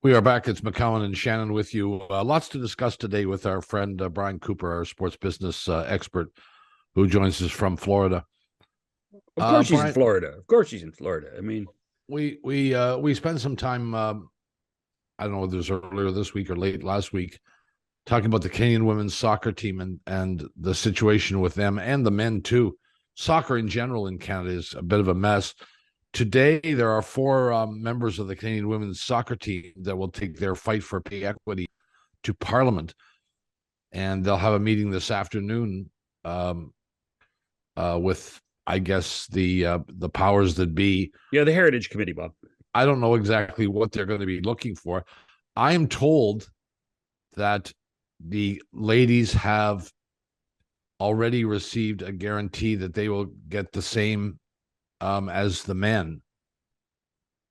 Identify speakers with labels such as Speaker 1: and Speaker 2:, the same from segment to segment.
Speaker 1: We are back. It's McCowan and Shannon with you. Lots to discuss today with our friend Brian Cooper, our sports business expert, who joins us from Florida.
Speaker 2: Of course she's in
Speaker 1: Brian,
Speaker 2: Florida. Of course she's in Florida. I mean,
Speaker 1: we spent some time. I don't know whether it was earlier this week or late last week, talking about the Canadian women's soccer team and the situation with them and the men too. Soccer in general in Canada is a bit of a mess. Today, there are four members of the Canadian women's soccer team that will take their fight for pay equity to Parliament, and they'll have a meeting this afternoon um, with, I guess, the powers that be.
Speaker 2: yeah, the Heritage Committee, Bob.
Speaker 1: I don't know exactly what they're going to be looking for. I am told that the ladies have already received a guarantee that they will get the same as the men,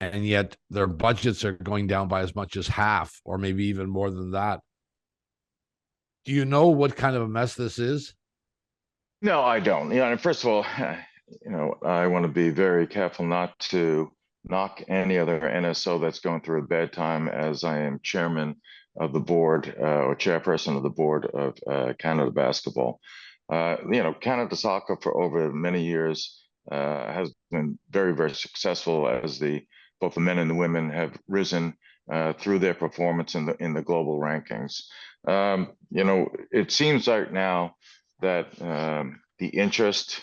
Speaker 1: and yet their budgets are going down by as much as half, or maybe even more than that. Do you know what kind of a mess this is?
Speaker 3: No, I don't. First of all, I want to be very careful not to knock any other NSO that's going through a bad time, as I am chairman of the board or chairperson of the board of Canada Basketball. Canada Soccer for over many years has been very, very successful as both the men and the women have risen through their performance in the global rankings. It seems like now that the interest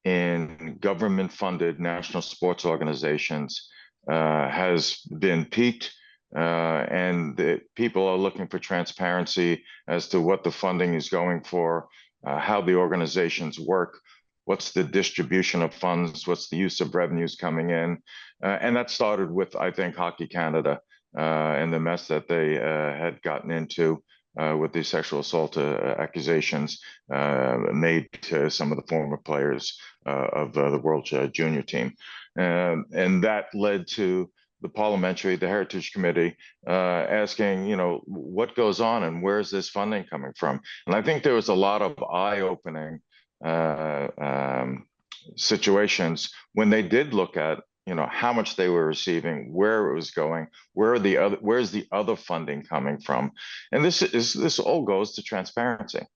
Speaker 3: in government-funded national sports organizations has been piqued, and people are looking for transparency as to what the funding is going for, how the organizations work, what's the distribution of funds, what's the use of revenues coming in. And that started with, I think, Hockey Canada and the mess that they had gotten into with the sexual assault accusations made to some of the former players of the World Junior team. And that led to the Heritage Committee, asking, what goes on and where's this funding coming from? And I think there was a lot of eye-opening situations when they did look at, how much they were receiving, where it was going, where's the other funding coming from, and this all goes to transparency.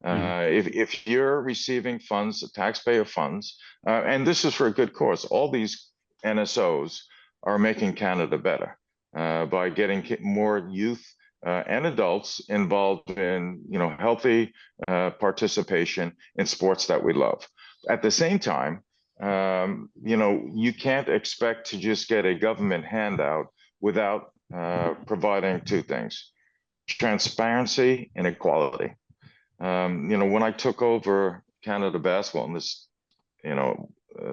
Speaker 3: If you're receiving funds, taxpayer funds, and this is for a good cause, all these NSOs are making Canada better by getting more youth and adults involved in healthy participation in sports that we love. At the same time, you can't expect to just get a government handout without providing two things: transparency and equality. When I took over Canada Basketball, and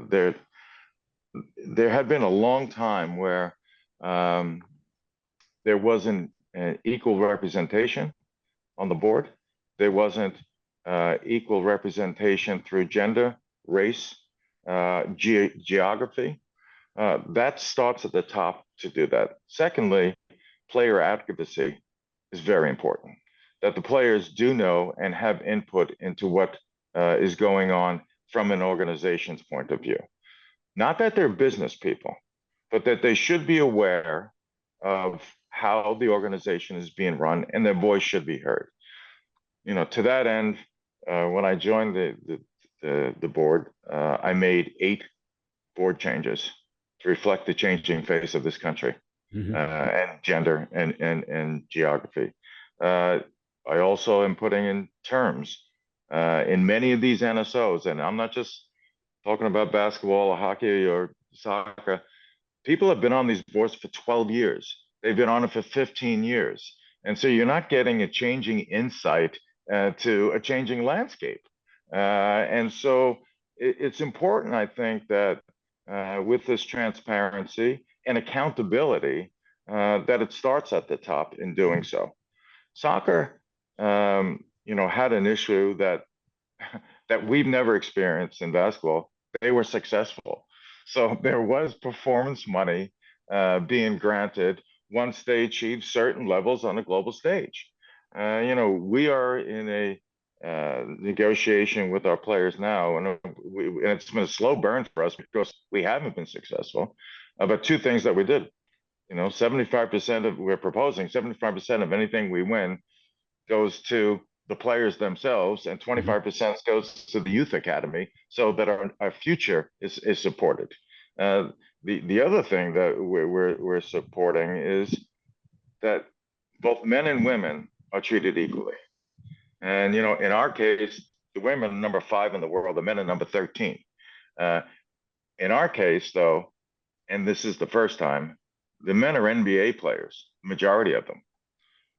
Speaker 3: there had been a long time where there wasn't equal representation on the board. There wasn't equal representation through gender, race, geography. That starts at the top to do that. Secondly, player advocacy is very important. That the players do know and have input into what is going on from an organization's point of view. Not that they're business people, but that they should be aware of how the organization is being run, and their voice should be heard. To that end, when I joined the board, I made 8 board changes to reflect the changing face of this country, and gender and geography. I also am putting in terms in many of these NSOs, and I'm not just talking about basketball or hockey or soccer. People have been on these boards for 12 years. They've been on it for 15 years. And so you're not getting a changing insight to a changing landscape. And so it's important, I think, that with this transparency and accountability, that it starts at the top in doing so. Soccer, had an issue that we've never experienced in basketball. They were successful. So there was performance money being granted once they achieved certain levels on a global stage. We are in a negotiation with our players now, and it's been a slow burn for us because we haven't been successful. But two things that we did: You know, 75% of we're proposing 75% of anything we win goes to the players themselves, and 25% goes to the youth academy, so that our future is supported. The other thing that we're supporting is that both men and women are treated equally. And you know, in our case, the women are number 5 in the world, the men are number 13. In our case, though, and this is the first time, the men are NBA players, majority of them.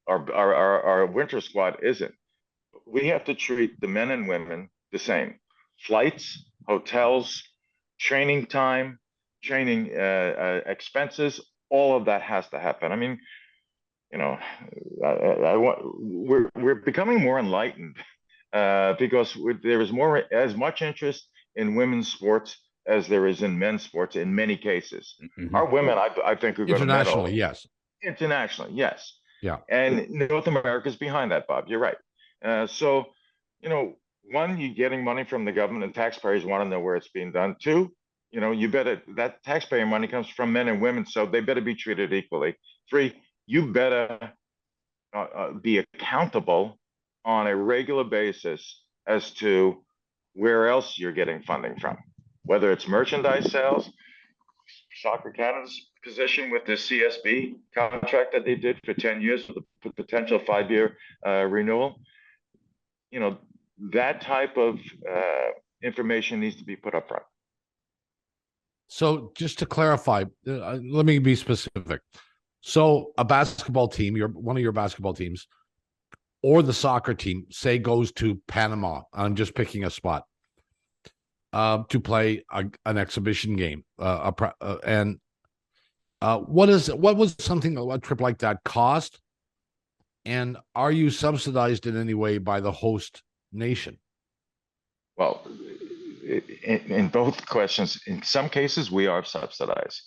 Speaker 3: Our winter squad isn't. We have to treat the men and women the same. Flights, hotels, training time, training expenses, all of that has to happen. I mean, you know, we're becoming more enlightened because there is as much interest in women's sports as there is in men's sports in many cases. Our women, I think, are going to medal
Speaker 1: internationally, yes.
Speaker 3: Internationally, yes.
Speaker 1: Yeah.
Speaker 3: And North America's behind that, Bob. You're right. So, you know, one, you're getting money from the government, and taxpayers want to know where it's being done. Two, you know, that taxpayer money comes from men and women, so they better be treated equally. Three, you better be accountable on a regular basis as to where else you're getting funding from, whether it's merchandise sales. Soccer Canada's position with the CSB contract that they did for 10 years with a potential 5-year renewal, you know, that type of information needs to be put up front.
Speaker 1: So just to clarify, let me be specific. So a basketball team, one of your basketball teams, or the soccer team, say, goes to Panama. I'm just picking a spot to play an exhibition game. And what was something a trip like that cost? And are you subsidized in any way by the host nation?
Speaker 3: Well, in both questions, in some cases we are subsidized.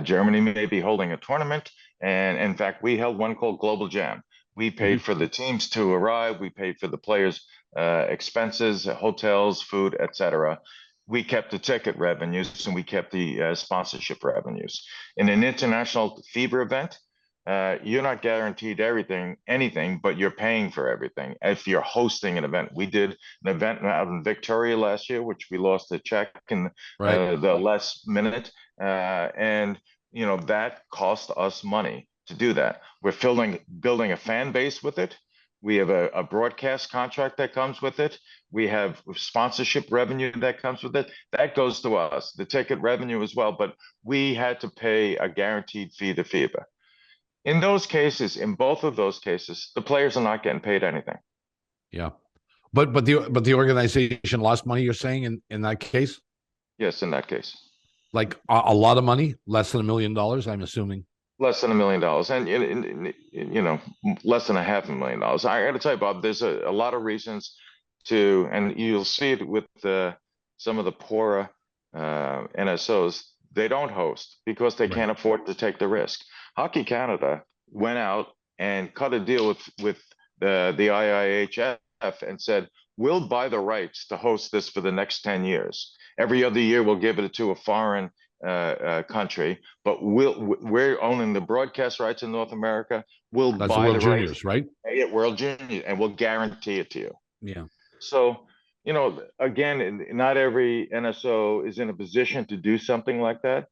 Speaker 3: Germany may be holding a tournament, and in fact, we held one called Global Jam. We paid for the teams to arrive. We paid for the players' expenses, hotels, food, etc. We kept the ticket revenues, and we kept the sponsorship revenues. In an international FIBA event, you're not guaranteed anything, but you're paying for everything. If you're hosting an event, we did an event out in Victoria last year, which we lost a check in the last minute, and you know that cost us money to do that. We're building a fan base with it. We have a broadcast contract that comes with it. We have sponsorship revenue that comes with it. That goes to us, the ticket revenue as well. But we had to pay a guaranteed fee to FIBA. In those cases, in both of those cases, the players are not getting paid anything.
Speaker 1: Yeah, but the organization lost money. You're saying in that case?
Speaker 3: Yes, in that case.
Speaker 1: Like a lot of money, less than $1 million. I'm assuming.
Speaker 3: Less than $1 million, and you know, less than $500,000. I got to tell you, Bob, there's a lot of reasons to, and you'll see it with some of the poorer NSOs. They don't host because they can't afford to take the risk. Hockey Canada went out and cut a deal with the IIHF and said, we'll buy the rights to host this for the next 10 years. Every other year, we'll give it to a foreign country, but we're owning the broadcast rights in North America. We'll
Speaker 1: That's
Speaker 3: buy
Speaker 1: the World
Speaker 3: the
Speaker 1: Juniors,
Speaker 3: rights,
Speaker 1: right?
Speaker 3: Yeah, World Juniors, and we'll guarantee it to you.
Speaker 2: Yeah.
Speaker 3: So, you know, again, not every NSO is in a position to do something like that.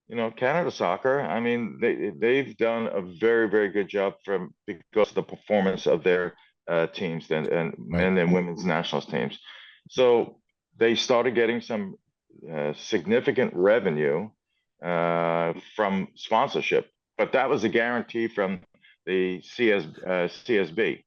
Speaker 3: You know, Canada Soccer, I mean, they've done a very, very good job because of the performance of their teams and men and women's nationals teams. So they started getting some significant revenue from sponsorship, but that was a guarantee from the CSB.